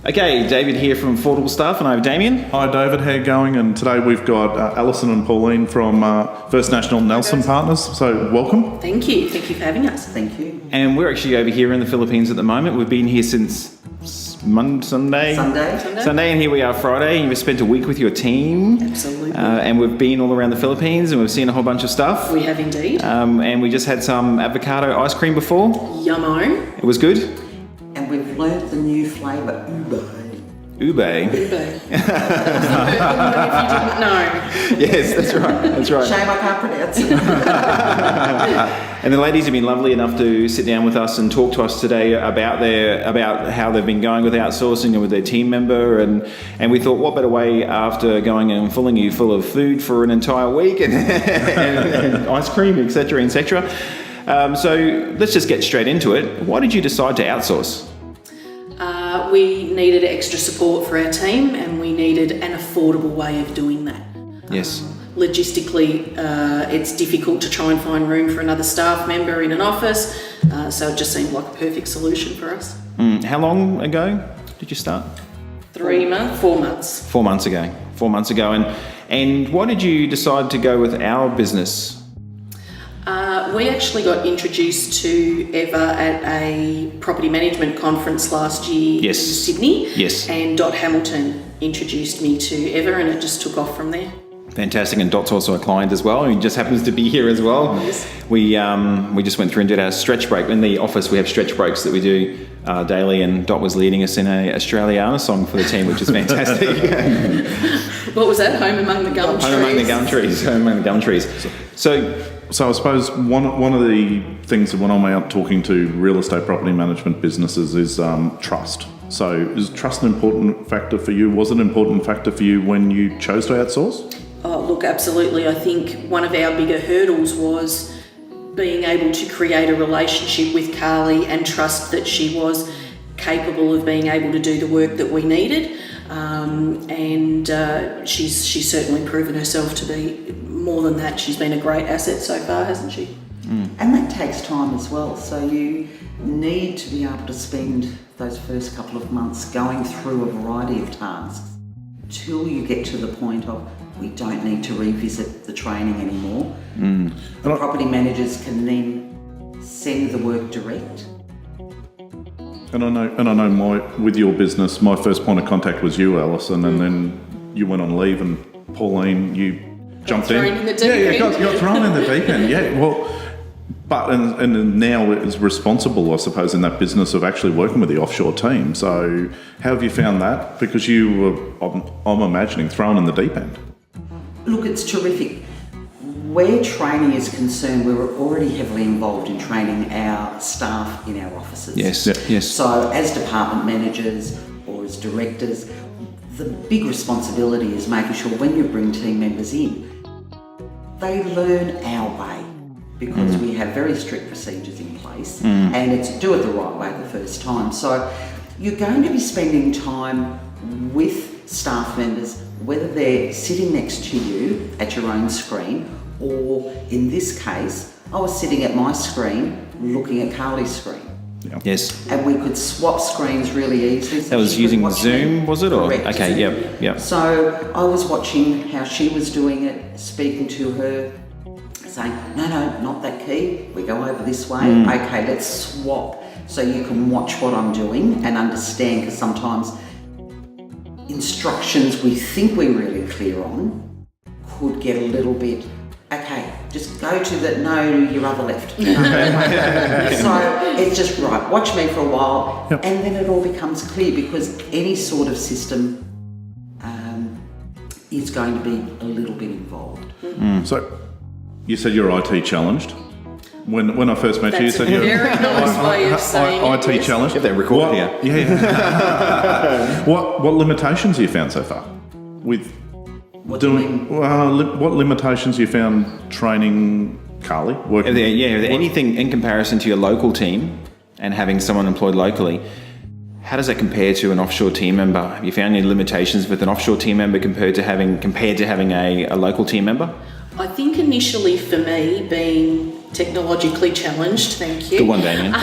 Okay, David here from Affordable Staff, and I have Damien. Hi David, how you going? And today we've got Alison and Pauline from First National Neilson Partners. So welcome. Thank you for having us. Thank you. And we're actually over here in the Philippines at the moment. We've been here since Sunday, and here we are Friday. And you've spent a week with your team. Absolutely. And we've been all around the Philippines, and we've seen a whole bunch of stuff. We have indeed. And we just had some avocado ice cream before. Yummo. It was good. And we've learnt the new flavour, Ube. If you didn't know. Yes, that's right. Shame I can't pronounce it. And the ladies have been lovely enough to sit down with us and talk to us today about how they've been going with outsourcing and with their team member, and we thought, what better way after going and filling you full of food for an entire week and ice cream, etc., etc. So let's just get straight into it. Why did you decide to outsource? We needed extra support for our team, and we needed an affordable way of doing that. Yes. Logistically, it's difficult to try and find room for another staff member in an office, so it just seemed like a perfect solution for us. How long ago did you start? 4 months. 4 months ago. 4 months ago. And why did you decide to go with our business? We actually got introduced to Eva at a property management conference last year in Sydney. Yes. And Dot Hamilton introduced me to Eva, and it just took off from there. Fantastic, and Dot's also a client as well. He just happens to be here as well. Yes. We just went through and did our stretch break. In the office we have stretch breaks that we do daily, and Dot was leading us in a Australiana song for the team, which is fantastic. What was that? Home Among the Gum Trees? Home Among the Gum Trees. So I suppose one of the things that when I'm out talking to real estate property management businesses is trust. So is trust an important factor for you? Was it an important factor for you when you chose to outsource? Oh, look, absolutely. I think one of our bigger hurdles was being able to create a relationship with Carly and trust that she was capable of being able to do the work that we needed. And she's certainly proven herself to be more than that. She's been a great asset so far, hasn't she? And that takes time as well. So you need to be able to spend those first couple of months going through a variety of tasks till you get to the point of we don't need to revisit the training anymore. Property managers can then send the work direct. And I know with your business, my first point of contact was you, Alison, and then you went on leave, and Pauline, you jumped in. Thrown in the deep end. Got thrown in the deep end. Yeah, well, but and now is responsible, I suppose, in that business of actually working with the offshore team. So how have you found that? Because you were, I'm imagining, thrown in the deep end. Look, it's terrific. Where training is concerned, we're already heavily involved in training our staff in our offices. Yes. So as department managers or as directors, the big responsibility is making sure when you bring team members in, they learn our way, because we have very strict procedures in place, and it's do it the right way the first time. So you're going to be spending time with staff members, whether they're sitting next to you at your own screen, or in this case, I was sitting at my screen looking at Carly's screen. Yeah. Yes. And we could swap screens really easily. So that was using Zoom, was it? Correct. Okay, yep. So I was watching how she was doing it, speaking to her, saying, no, not that key. We go over this way. Okay, let's swap. So you can watch what I'm doing and understand, because sometimes instructions we think we're really clear on could get a little bit, okay, just go to your other left. So it's just, right, watch me for a while, and then it all becomes clear, because any sort of system is going to be a little bit involved. So you said you're IT challenged. When I first met you, you said you're very nice way of saying IT it. challenged. Get that recorded here. Yeah. What limitations have you found so far with What do you mean? what limitations you found training Carly working? Are there anything in comparison to your local team and having someone employed locally? How does that compare to an offshore team member? Have you found any limitations with an offshore team member compared to having a local team member? I think initially for me, being technologically challenged, thank you. Good one, Damien.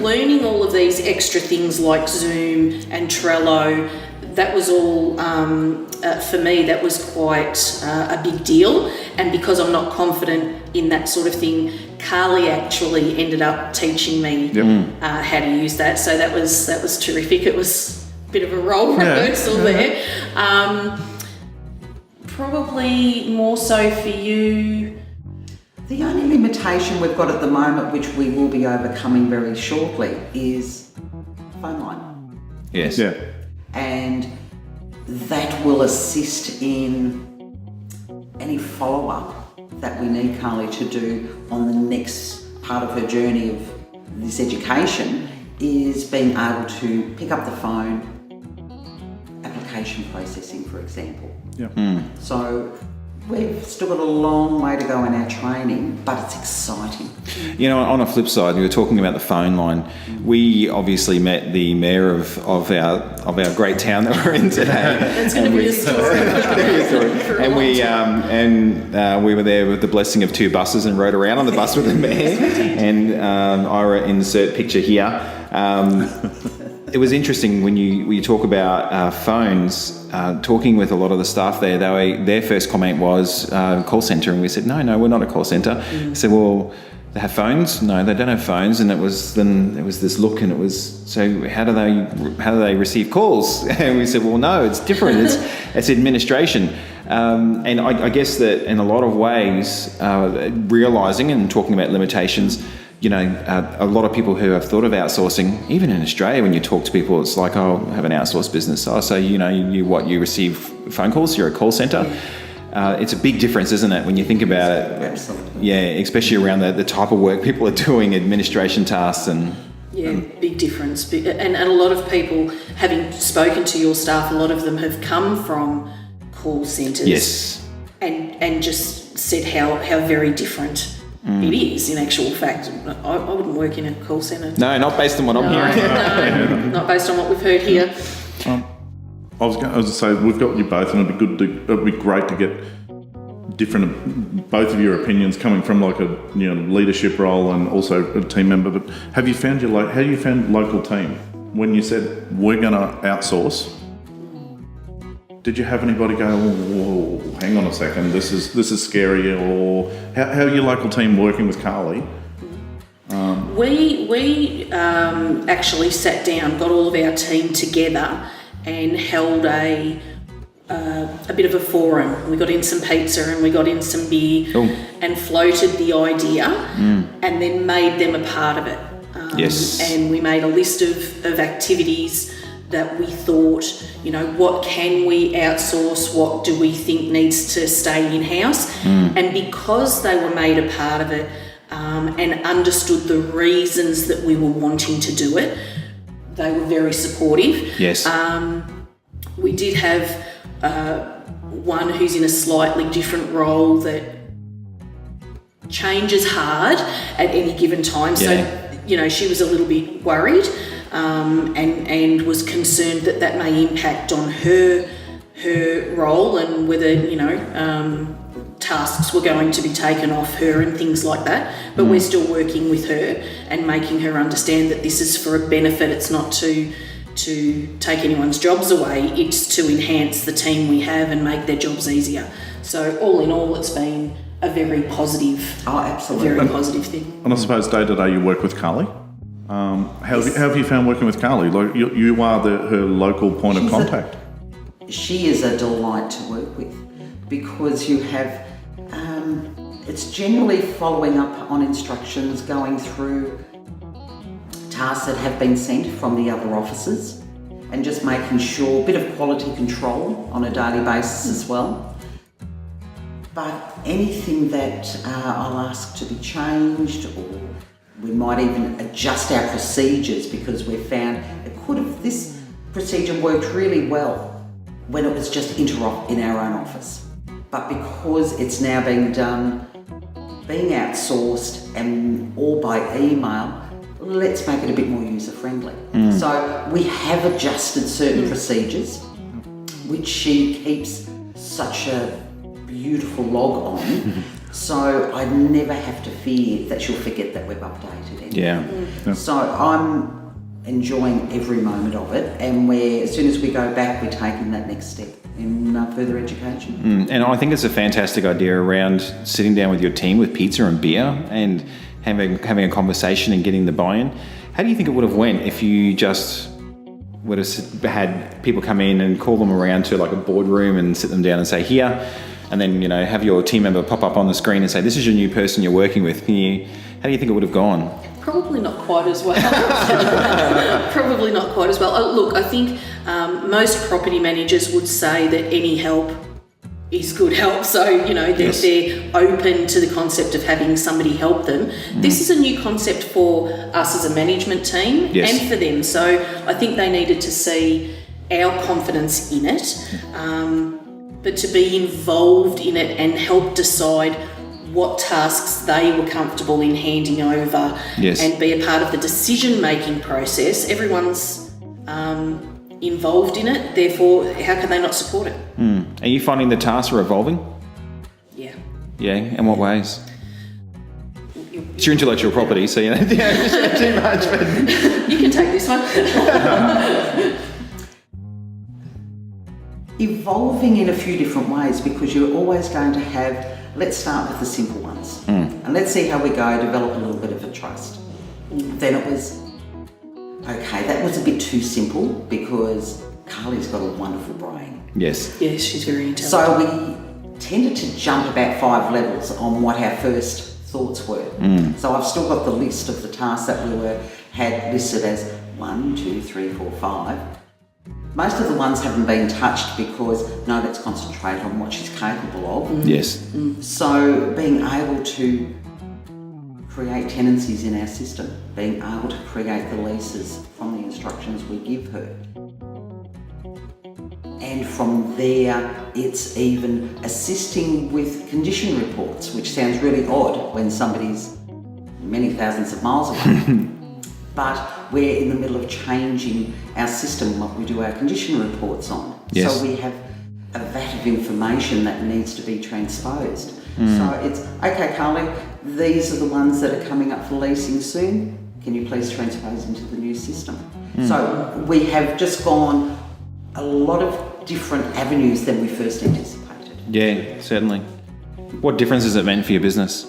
Learning all of these extra things like Zoom and Trello, that was all, for me, that was quite a big deal. And because I'm not confident in that sort of thing, Carly actually ended up teaching me how to use that. So that was terrific. It was a bit of a role reversal there. Probably more so for you. The only limitation we've got at the moment, which we will be overcoming very shortly, is phone line. Yes. Yeah. And that will assist in any follow-up that we need Carly to do on the next part of her journey of this education, is being able to pick up the phone, application processing, for example. Yeah. So we've still got a long way to go in our training, but it's exciting. You know, on a flip side, we were talking about the phone line. We obviously met the mayor of our great town that we're in today. That's going to be a story. And we were there with the blessing of 2 buses and rode around on the bus with the mayor. And Ira, insert picture here. It was interesting when you talk about phones. Talking with a lot of the staff there, their first comment was call centre, and we said, no, we're not a call centre. They said, well, they have phones? No, they don't have phones. And it was this look, and it was, so how do they receive calls? And we said, well, no, it's different. It's administration. And I guess that in a lot of ways, realising and talking about limitations, you know, a lot of people who have thought of outsourcing, even in Australia, when you talk to people, it's like, oh, I have an outsourced business. Oh, so, you know, you receive phone calls, you're a call centre. It's a big difference, isn't it, when you think about it? Absolutely. Yeah, especially around the type of work people are doing, administration tasks and... Yeah, big difference. And a lot of people, having spoken to your staff, a lot of them have come from call centres. Yes. And just said how very different it is, in actual fact. I wouldn't work in a call centre. No, not based on what I'm hearing. No, not based on what we've heard here. I was going to say, we've got you both, and it'd be great to get both of your opinions coming from like a leadership role and also a team member. But how you found local team when you said we're going to outsource? Did you have anybody go, whoa, hang on a second, this is scary, or how are your local team working with Carly? We actually sat down, got all of our team together, and held a bit of a forum. We got in some pizza and we got in some beer and floated the idea, and then made them a part of it. Yes. And we made a list of activities that we thought, what can we outsource? What do we think needs to stay in-house? And because they were made a part of it and understood the reasons that we were wanting to do it, they were very supportive. Yes. We did have one who's in a slightly different role that changes hard at any given time. Yeah. So, she was a little bit worried and was concerned that may impact on her role and whether, tasks were going to be taken off her and things like that. But we're still working with her and making her understand that this is for a benefit. It's not to take anyone's jobs away, it's to enhance the team we have and make their jobs easier. So all in all, it's been a very positive, very positive thing. And I suppose day to day you work with Carly. How have you found working with Carly? Like you are her local point of contact. She is a delight to work with because you have, it's generally following up on instructions, going through tasks that have been sent from the other offices and just making sure, a bit of quality control on a daily basis as well. But anything that I'll ask to be changed, or we might even adjust our procedures because we've found this procedure worked really well when it was just interop in our own office. But because it's now being done, being outsourced and all by email, let's make it a bit more user-friendly. So we have adjusted certain procedures, which she keeps such a beautiful log on, So I never have to fear that she'll forget that we've updated it. Yeah. So I'm enjoying every moment of it, and as soon as we go back, we're taking that next step in further education. And I think it's a fantastic idea around sitting down with your team with pizza and beer and having a conversation and getting the buy-in. How do you think it would have went if you just would have had people come in and call them around to like a boardroom and sit them down and say, here, and then, you know, have your team member pop up on the screen and say, this is your new person you're working with. How do you think it would have gone? Probably not quite as well. Probably not quite as well. Look, I think most property managers would say that any help is good help. So, you know, they're open to the concept of having somebody help them. This is a new concept for us as a management team and for them. So I think they needed to see our confidence in it, but to be involved in it and help decide what tasks they were comfortable in handing over and be a part of the decision-making process. Everyone's involved in it, therefore how can they not support it? Are you finding the tasks are evolving? Yeah. Yeah, in what ways? It's your intellectual property, so you know, too much. But You can take this one. Evolving in a few different ways, because you're always going to have, let's start with the simple ones. And let's see how we go, develop a little bit of a trust. Then it was, okay, that was a bit too simple because Carly's got a wonderful brain. yes. Yes, she's very intelligent. So we tended to jump about 5 levels on what our first thoughts were. So I've still got the list of the tasks that we had listed as 1, 2, 3, 4, 5. Most of the ones haven't been touched because, no, let's concentrate on what she's capable of. Yes. So being able to create tenancies in our system, being able to create the leases from the instructions we give her. And from there, it's even assisting with condition reports, which sounds really odd when somebody's many thousands of miles away. But we're in the middle of changing our system, what we do our condition reports on. Yes. So we have a vat of information that needs to be transposed. So it's, okay, Carly, these are the ones that are coming up for leasing soon. Can you please transpose into the new system? So we have just gone a lot of different avenues than we first anticipated. Yeah, certainly. What difference has it meant for your business?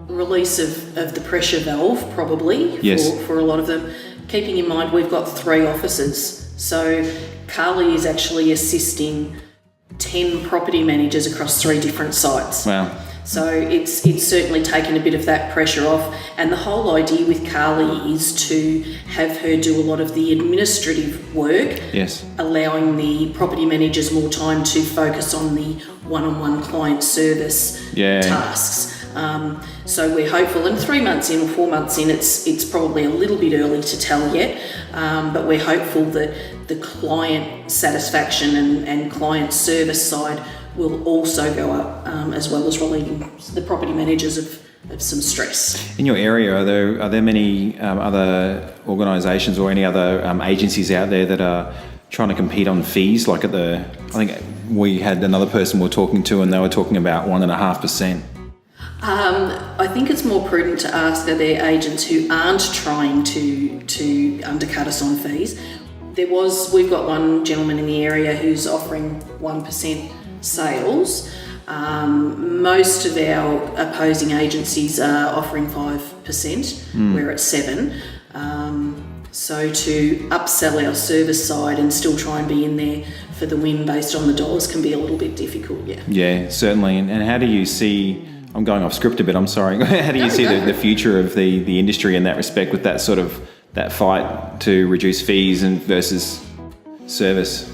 Release of the pressure valve, probably, for a lot of them. Keeping in mind we've got 3 offices. So Carly is actually assisting 10 property managers across 3 different sites. Wow. So it's certainly taken a bit of that pressure off, and the whole idea with Carly is to have her do a lot of the administrative work, Yes. allowing the property managers more time to focus on the one-on-one client service tasks. So we're hopeful, and 3 months in or 4 months in, it's probably a little bit early to tell yet, but we're hopeful that the client satisfaction and client service side will also go up, as well as relieving the property managers of some stress. In your area, are there many other organisations or any other agencies out there that are trying to compete on fees? Like I think we had another person we were talking to, and they were talking about 1.5%. I think it's more prudent to ask, are there agents who aren't trying to undercut us on fees? We've got one gentleman in the area who's offering 1% sales. Most of our opposing agencies are offering 5%. We're at 7%. So to upsell our service side and still try and be in there for the win based on the dollars can be a little bit difficult, yeah. Yeah, certainly. And how do you see, I'm going off script a bit, I'm sorry, how do you see the future of the industry in that respect, with that sort of, that fight to reduce fees and versus service?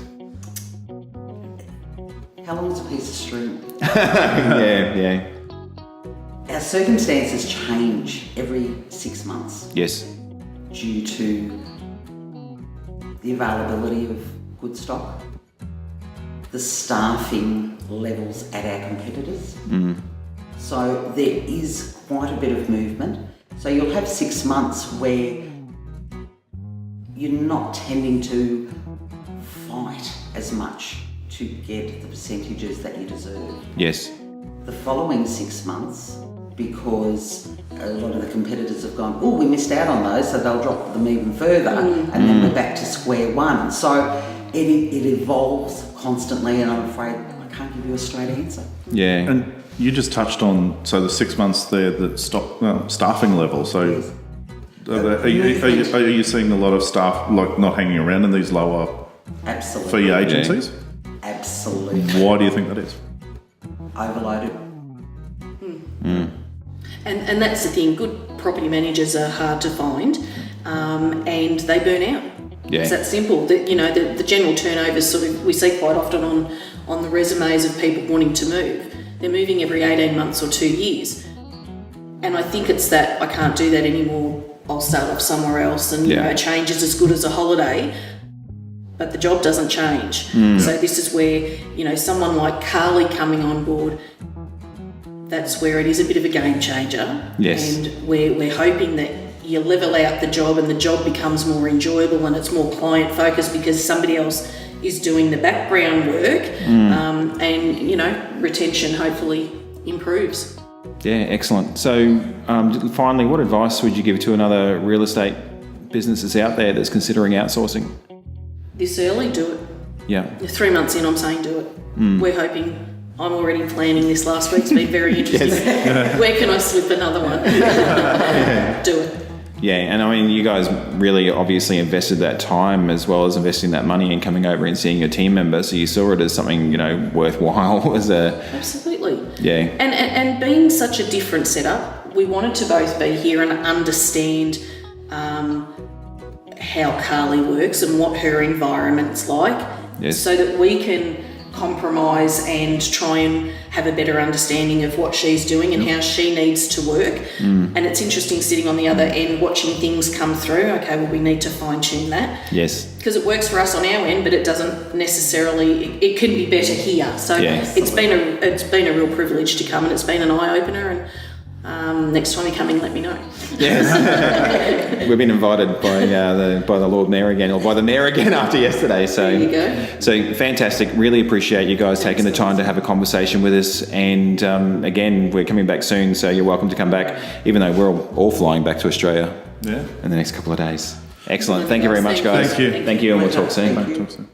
How long is a piece of string? Yeah. Our circumstances change every 6 months Yes. due to the availability of good stock, the staffing levels at our competitors. So there is quite a bit of movement. So you'll have 6 months where you're not tending to fight as much to get the percentages that you deserve. Yes. The following 6 months, because a lot of the competitors have gone, oh, we missed out on those, so they'll drop them even further, and then we're back to square one. So it evolves constantly, and I'm afraid I can't give you a straight answer. Yeah. And you just touched on, so the 6 months there, that staffing level. So Yes. are you seeing a lot of staff like not hanging around in these lower Absolutely. fee agencies? Absolutely. Why do you think that is? Overloaded. And that's the thing, good property managers are hard to find, and they burn out. Yeah. It's that simple. The general turnover sort of, we see quite often on the resumes of people wanting to move. They're moving every 18 months or 2 years. And I think it's that, I can't do that anymore, I'll start off somewhere else, and a change is as good as a holiday, but the job doesn't change. So this is where, someone like Carly coming on board, that's where it is a bit of a game changer. Yes. And we're hoping that you level out the job and the job becomes more enjoyable and it's more client focused because somebody else is doing the background work, and retention hopefully improves. Yeah, excellent. So finally, what advice would you give to another real estate businesses out there that's considering outsourcing? This early, do it. Yeah. 3 months in, I'm saying do it. We're hoping. I'm already planning this last week. It's been very interesting. Where can I slip another one? Do it. Yeah, and I mean, you guys really obviously invested that time as well as investing that money and coming over and seeing your team member. So you saw it as something, worthwhile. Absolutely. Yeah. And being such a different setup, we wanted to both be here and understand how Carly works and what her environment's like, so that we can compromise and try and have a better understanding of what she's doing and how she needs to work. And it's interesting sitting on the other end watching things come through. Okay, well, we need to fine tune that. Yes. Because it works for us on our end, but it doesn't necessarily, it can be better here. So it's been a real privilege to come, and it's been an eye-opener, and next time you come in, let me know. Yes. We've been invited by the Lord Mayor again, or by the Mayor again after yesterday. So there you go. So fantastic. Really appreciate you guys taking the time to have a conversation with us. And again, we're coming back soon, so you're welcome to come back, even though we're all flying back to Australia in the next couple of days. Excellent. Thank you very much, guys. Thank you. Thank you, and we'll talk soon. Talk soon.